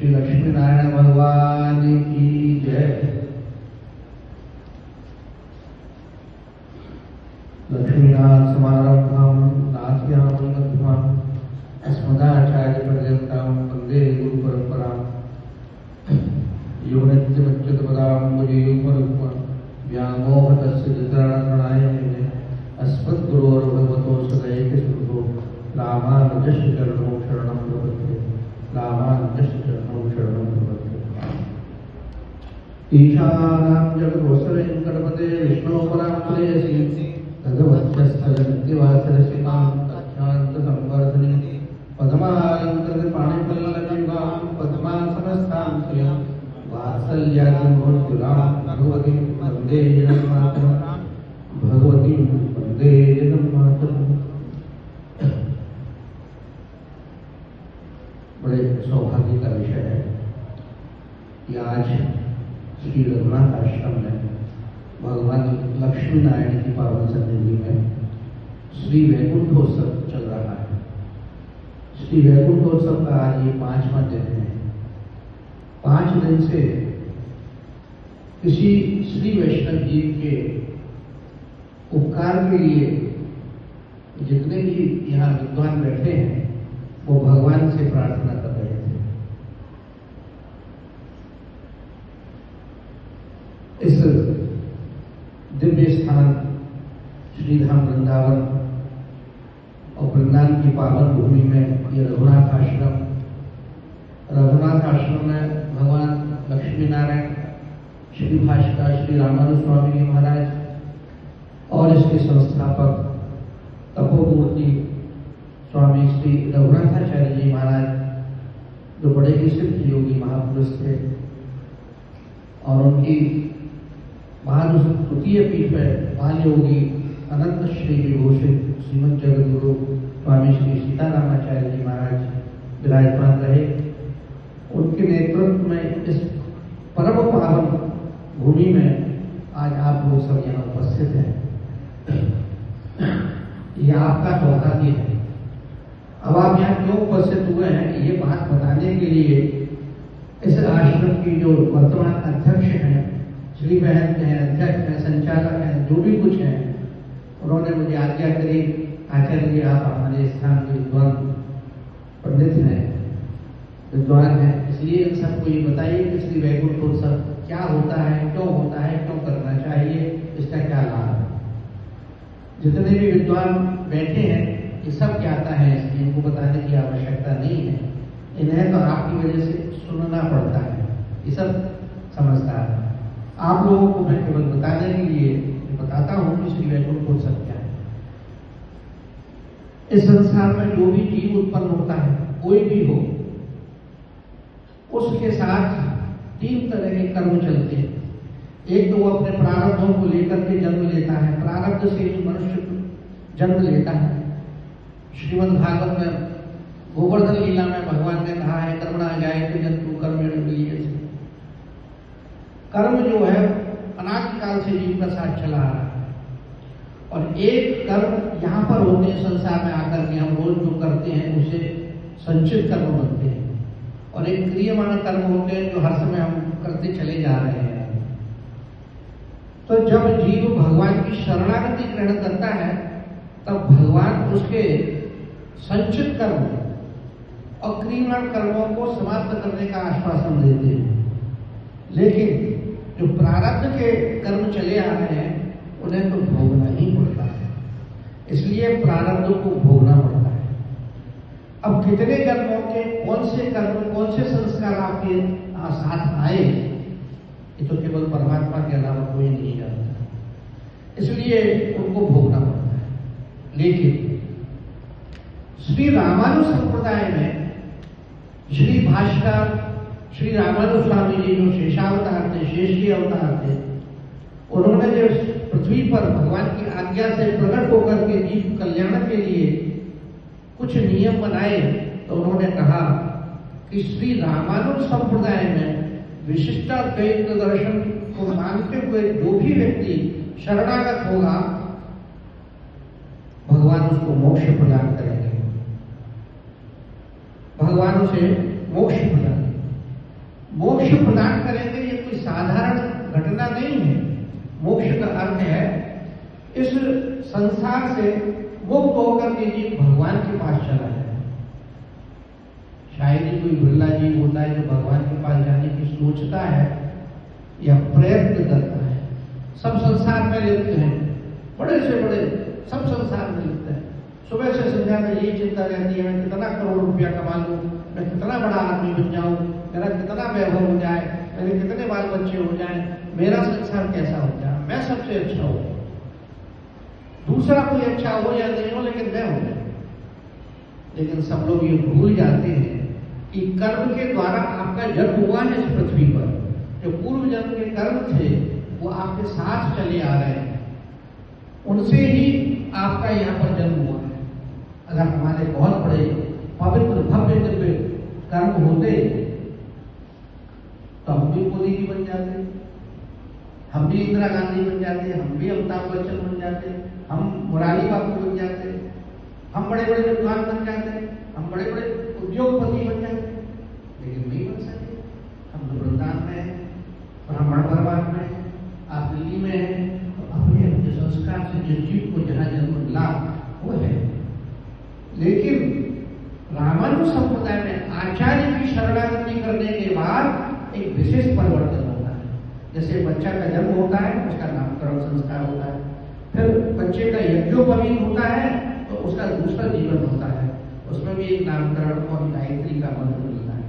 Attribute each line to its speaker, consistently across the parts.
Speaker 1: श्री लक्ष्मी नारायण भगवान की जय। लक्ष्मीनाथ समारंभं नाथयामनमध्यमाम् अस्मदाचार्यपर्यन्तां वन्दे गुरुपरम्पराम्। यो नित्यमच्युतपदाम्बुजयुग्मरुक्मं व्यामोहतस्य जत्राणतृणाय मेने अस्मद्गुरोर्भगवतो सदैकसिन्धो रामानुजस्य चरणौ शरणं प्रपद्ये। रामानुजस्य चरणौ शरणं प्रपद्ये। ईशानां जगद्वत्सवेङ्कटपते विष्णोपरामप्रेयसी भगवत्यस्थलनित्यवासरसिकां तच्छान्तसंवर्धिनीं पद्मालङ्कृतपाणिपल्लवीं पद्मासनस्थां श्रियं वात्सल्यादिमूर्तिरां भगवतीं वन्दे जगन्मातरं। भगवतीं वन्दे जगन्मातरं। बड़े सौभाग्य का विषय है कि आज श्री रघुनाथ आश्रम में भगवान लक्ष्मी नारायण की पावन सन्निधि में श्री वैकुंठोत्सव चल रहा है। श्री वैकुंठोत्सव का आज ये 5वां दिन है। 5 दिन से किसी श्री वैष्णव जी के उपकार के लिए जितने भी यहाँ विद्वान बैठे हैं वो भगवान से प्रार्थना कर रहे थे। इस दिव्य स्थान श्रीधाम वृंदावन और वृंदावन की पावन भूमि में ये रघुनाथ आश्रम में भगवान लक्ष्मी नारायण, श्री भाष्कर श्री रामानुज स्वामी जी महाराज और इसके संस्थापक तपोमूर्ति स्वामी श्री रघुनाथाचार्य जी महाराज जो बड़े ही सिद्ध योगी महापुरुष थे और उनकी महानुस्तुतीय पीठ में बाल योगी अनंत श्री विभूषित श्रीमद जगद्गुरु स्वामी श्री सीतारामाचार्य जी महाराज विराजमान रहे। उनके नेतृत्व में इस परम पावन भूमि में आज आप लोग सब यहाँ उपस्थित हैं। ये आपका सौभाग्य है। अब आप यहाँ क्यों उपस्थित हुए हैं ये बात बताने के लिए इस आश्रम की जो वर्तमान अध्यक्ष हैं, श्री बहन हैं, अध्यक्ष हैं, संचालक हैं, जो भी कुछ हैं, उन्होंने मुझे आज्ञा करी, आचार्य जी आप हमारे स्थान के विद्वान पंडित हैं, विद्वान हैं, इसलिए इन सबको ये बताइए कि श्री वैकुंठोत्सव क्या होता है, क्यों होता है, क्यों करना चाहिए, इसका क्या लाभ है। जितने भी विद्वान बैठे हैं ये सब क्या आता है, इसलिए इनको बताने की आवश्यकता नहीं है। इन्हें तो आपकी वजह से सुनना पड़ता है, ये सब समझदार है। आप लोगों को मैं केवल बताने के लिए बताता हूं कि श्री वैकुंठोत्सव क्या है। इस संसार में जो भी जीव उत्पन्न होता है, कोई भी हो, उसके साथ 3 तरह के कर्म चलते हैं। एक तो वो अपने प्रारब्धों को लेकर के जन्म लेता है, प्रारब्ध से ही मनुष्य जन्म लेता है। श्रीमद् भागवत में गोवर्धन लीला में भगवान ने कहा है कर्मणा जायते जन्तु कर्मेण क्रियते। कर्म जो है अनादिकाल से जीव का साथ चला आ रहा है और एक कर्म यहाँ पर होते हैं संसार में आकर के हम रोज जो करते हैं उसे संचित कर्म बनते हैं और एक क्रियमाण कर्म होते हैं जो हर समय हम करते चले जा रहे हैं। तो जब जीव भगवान की शरणागति ग्रहण करता है तब भगवान उसके संचित कर्म और क्रियमाण कर्मों को समाप्त करने का आश्वासन देते हैं। लेकिन जो प्रारब्ध के कर्म चले आ रहे हैं उन्हें तो भोगना ही पड़ता है, इसलिए प्रारब्ध को भोगना पड़ता है। अब कितने कर्मों के कौन से कर्म, कौन से संस्कार आपके साथ आए ये तो केवल परमात्मा के अलावा कोई नहीं जानता, इसलिए उनको भोगना पड़ता है। लेकिन श्री रामानुज संप्रदाय में श्री भाष्कर श्री रामानुज स्वामी जी जो शेषावतार थे, शेष के अवतार थे, उन्होंने जो पृथ्वी पर भगवान की आज्ञा से प्रकट होकर के जीव कल्याण के लिए कुछ नियम बनाए, तो उन्होंने कहा कि श्री रामानुज संप्रदाय में विशिष्टाद्वैत दर्शन को मानते हुए जो भी व्यक्ति शरणागत होगा भगवान उसको मोक्ष प्रदान करेंगे, भगवान उसे मोक्ष प्रदान। मोक्ष प्रदान करेंगे, ये कोई साधारण घटना नहीं है। मोक्ष का अर्थ है इस संसार से मुक्त होकर के जीव भगवान के पास चला जाए। शायद ही कोई बिरला जीव होता है जो भगवान के पास जाने की सोचता है या प्रयत्न करता है। सब संसार में लिप्त हैं, बड़े से बड़े सब संसार में लिप्त हैं। सुबह से संध्या में यही चिंता रहती है, मैं कितना करोड़ रुपया कमा लूं, मैं कितना बड़ा आदमी बन जाऊं, मेरा कितना वैभव हो जाए, मेरे कितने बाल बच्चे हो जाएं, मेरा संसार कैसा हो जाए, मैं सबसे अच्छा हूं, दूसरा कोई अच्छा हो या नहीं हो लेकिन मैं हूं। लेकिन सब लोग ये भूल जाते हैं कि कर्म के द्वारा आपका जन्म हुआ है इस पृथ्वी पर। जो पूर्व जन्म के कर्म थे वो आपके साथ चले आ रहे हैं, उनसे ही आपका यहाँ पर जन्म हुआ है। अगर हमारे बहुत बड़े पवित्र भव्य दिव्य कर्म होते तो हम भी मोदी जी बन जाते, हम भी इंदिरा गांधी बन जाते, हम भी अमिताभ बच्चन बन जाते, हम मुरारी बापू बन जाते, हम बड़े बड़े विद्वान बन जाते, हम बड़े बड़े उद्योगपति बन जाते, लेकिन नहीं बन सके। हम तो वृंदावन में हैं, ब्राह्मण परिवार में हैं, आप दिल्ली में हैं, तो अपने अपने संस्कार से जिस जीव को जहाँ जन्म मिला वो है। लेकिन रामानुज संप्रदाय में आचार्य की शरणागति करने के बाद एक विशेष परिवर्तन होता है। जैसे बच्चा का जन्म होता है, उसका नामकरण संस्कार होता है, फिर बच्चे का यज्ञोपवीत होता है तो उसका दूसरा जीवन होता है, उसमें भी एक नामकरण और गायत्री का मंत्र मिलता है।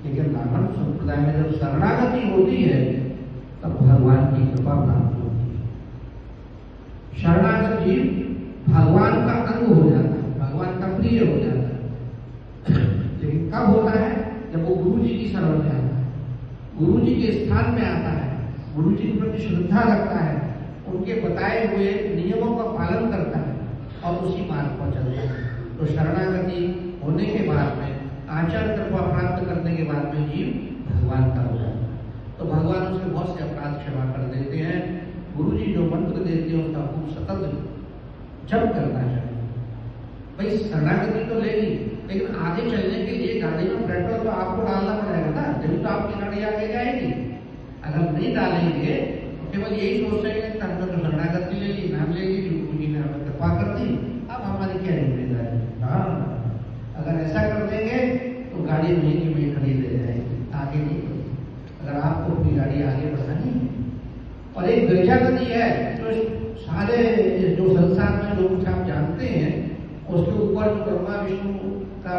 Speaker 1: लेकिन रामानुज संप्रदाय में जब शरणागति होती है तब भगवान की कृपा प्राप्त होती है। शरणागत जीव भगवान का अंग हो जाता है, भगवान का प्रिय हो जाता है। लेकिन कब होता है? जब वो गुरु जी की शरण में आता है, गुरु जी के स्थान में आता है, गुरु जी के प्रति श्रद्धा रखता है, उनके बताए हुए नियमों का पालन करता है और उसी मार्ग पर चलता है। तो शरणागति होने के बाद में, आचार कृपा प्राप्त करने के बाद में जीव भगवान का हो जाता है। तो भगवान उसके बहुत से अपराध क्षमा कर देते हैं। गुरु जी जो मंत्र देते हैं उसका खूब सतत जप करना चाहिए। भाई शरणागति तो लेगी, लेकिन आगे चलने के लिए गाड़ी में पेट्रोल तो आपको डालना पड़ेगा ना, जब तो आपकी गाड़ी आगे जाएगी। अगर नहीं डालेंगे तो केवल यही सोच रहे हैं हमने तो शरणागति ले ली, नाम ले ली, गुरु जी ने हमें कृपा कर दी, अब हमारी क्या जिम्मेदारी। हाँ, अगर ऐसा कर देंगे तो गाड़ी वहीं की वहीं खड़ी रह जाएगी, आगे नहीं बढ़ेगी। अगर आपको अपनी गाड़ी आगे बढ़ानी है, और एक गिरजा नदी है जो सारे जो संसार में लोग आप जानते हैं, उसके ऊपर जो ब्रह्मा विष्णु का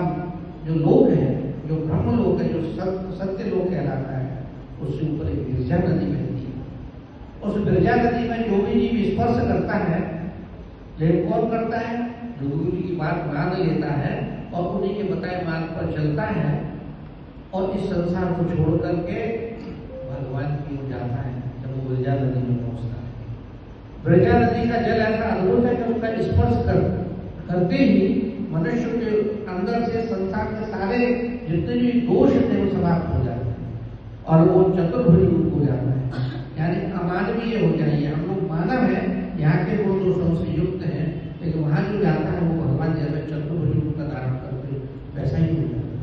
Speaker 1: जो लोक है, जो ब्रह्म लोक है, जो सत्य लोक कहलाता है, उसके ऊपर एक गिरजा नदी बहती है। उस गिरजा नदी में जो भी जीव स्पर्श करता है, लेकिन कौन करता है? जो गुरु जी की बात मान लेता है और उन्हीं के बताए मार्ग पर चलता है और इस संसार को छोड़ करके भगवान की ओर जाता है। जब वो गिरजा नदी में पहुंचता है, गिरजा नदी का जल ऐसा अद्भुत है कि उसका स्पर्श करते ही मनुष्य के अंदर से संसार के सारे जितने भी दोष थे वो समाप्त हो जाते हैं और वो चतुर्भुज रूप हो जाता है, यानी अमानवीय हो जाइए। हम लोग मानव हैं, यहाँ के गुण दोषों से युक्त हैं, लेकिन वहां जो जाता है वो भगवान जैसे चतुर्भुज रूप का धारण करके वैसा ही हो जाता है।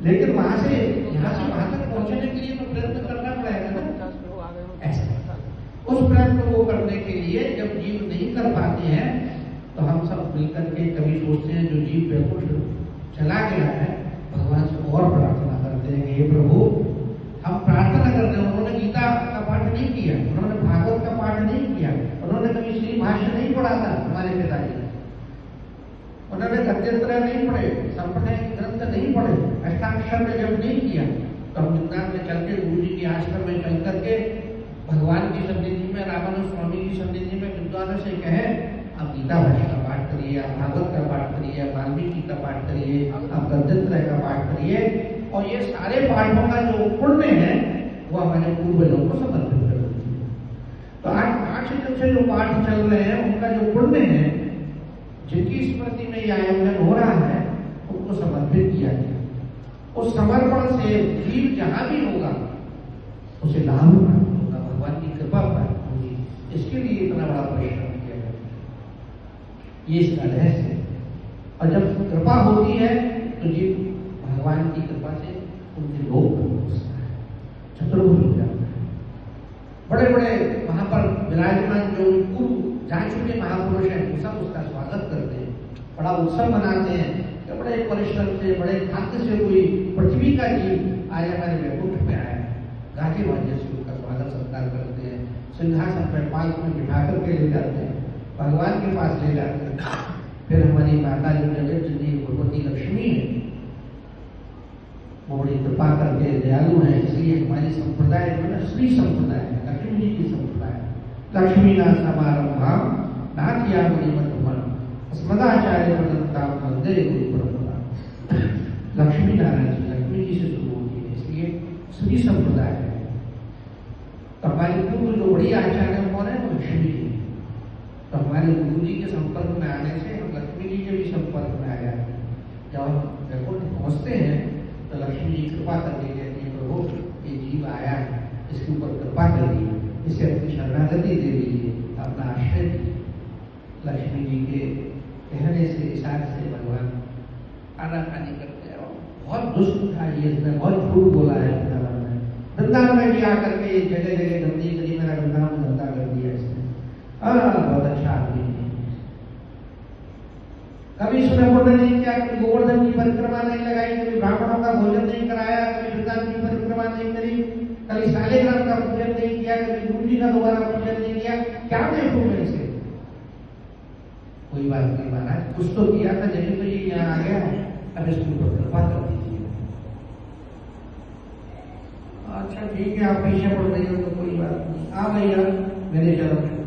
Speaker 1: लेकिन वहां से यहाँ से वहां तक पहुंचने के लिए तो प्रयत्न करना पड़ेगा ना। ऐसा उस प्रयत्न को करने के लिए जब जीव नहीं कर पाते हैं तो हम सब मिलकर के कभी सोचते हैं जो जीव वैकुंठ चला गया है, भगवान से और प्रार्थना करते हैं कि हे प्रभु, हम प्रार्थना करते हैं। उन्होंने गीता का पाठ नहीं किया, उन्होंने भागवत का पाठ नहीं किया, उन्होंने कभी श्री भाष्य नहीं पढ़ा था हमारे पिताजी, उन्होंने गद्यत्रय नहीं पढ़े, संप्रदाय ग्रंथ नहीं पढ़े, अष्टाक्षर में जब नहीं किया, तो हम वृंदावन में चल के गुरु जी के आश्रम में चल करके भगवान की सन्निधि में, रामानुज स्वामी की सन्निधि में विद्वानों से कहे आप गीता भाष्य का पाठ करिए, आप भागवत का पाठ करिए, आप वाल्मीकि का पाठ करिए, आप गद्यत्रय का पाठ करिए, और ये सारे पाठों का जो पुण्य है वो हमारे पूर्वजों को समर्पित कर दीजिए। तो आज 8 दिन से जो पाठ चल रहे हैं उनका जो पुण्य है, जिनकी स्मृति में यह आयोजन हो रहा है, उनको समर्पित किया गया। उस समर्पण से जीव जहां भी होगा उसे लाभ प्राप्त होगा, भगवान की कृपा प्राप्त होगी। इसके लिए इतना बड़ा परिश्रम किया गया, ये इसका रहस्य है। और जब कृपा होती है तो जीव भगवान की कृपा से उनके बड़े वहां पर विराजमान जो पूर्व जा चुके महापुरुष हैं वो सब उसका स्वागत करते हैं, बड़ा उत्सव मनाते हैं कि बड़े परिश्रम से, बड़े भाग्य से कोई पृथ्वी का जीव आज हमारे वैकुंठ में आया, गाजे बाजे से उसका स्वागत सत्कार करते हैं, सिंहासन पर पालक में बिठा करके ले जाते हैं, भगवान के पास ले जाते हैं। फिर हमारी माता जो जगत जी भगवती लक्ष्मी है, वो बड़ी कृपा करके दयालु है, इसलिए हमारी संप्रदाय जो है श्री संप्रदाय है, लक्ष्मी जी की संप्रदाय। लक्ष्मी ना समारंभा नाथिया बड़ी मधुमन अस्मदाचार्य प्रदत्ता वंदे गुरु परंपरा। लक्ष्मी नारायण जी लक्ष्मी जी से शुरू होती है, इसलिए श्री संप्रदाय है। तो हमारे पूर्व जो बड़ी आचार्य कौन है, वो लक्ष्मी जी। तो हमारे गुरु जी के संपर्क में आने से हम लक्ष्मी जी के भी संपर्क में आ जाते हैं। जब हम वैकुंठ पहुंचते हैं तो लक्ष्मी जी कृपा करके कहती है, प्रभु ये जीव आया है, इसके ऊपर कृपा करिए, इसे अपनी शरणागति दे दीजिए, अपना आश्रय दीजिए। लक्ष्मी जी के कहने से, इशारे से भगवान आनाकानी करते हैं। बहुत दुष्ट था ये, इसने बहुत झूठ बोला है वृंदावन में। वृंदावन में भी आकर के जगह जगह गंदी करी, मेरा वृंदावन गंदा कर दिया इसने। बहुत अच्छा आदमी है। कभी सुनपुण्य नहीं किया, कभी गोवर्धन की परिक्रमा नहीं लगाई, कभी ब्राह्मणों का भोजन नहीं कराया, कभी वृंदावन की परिक्रमा नहीं करी, कभी शालिग्राम का पूजन नहीं किया, कभी गुरु जी का दोबारा पूजन नहीं किया। क्या देखूं मैं इसे? कोई बात नहीं महाराज, कुछ तो किया था, जब तो ये यहाँ आ गया, अब इसके ऊपर कृपा कर दीजिए। अच्छा ठीक है, आप पीछे पड़ रही हो तो कोई बात नहीं, आ भैया मेरे चरण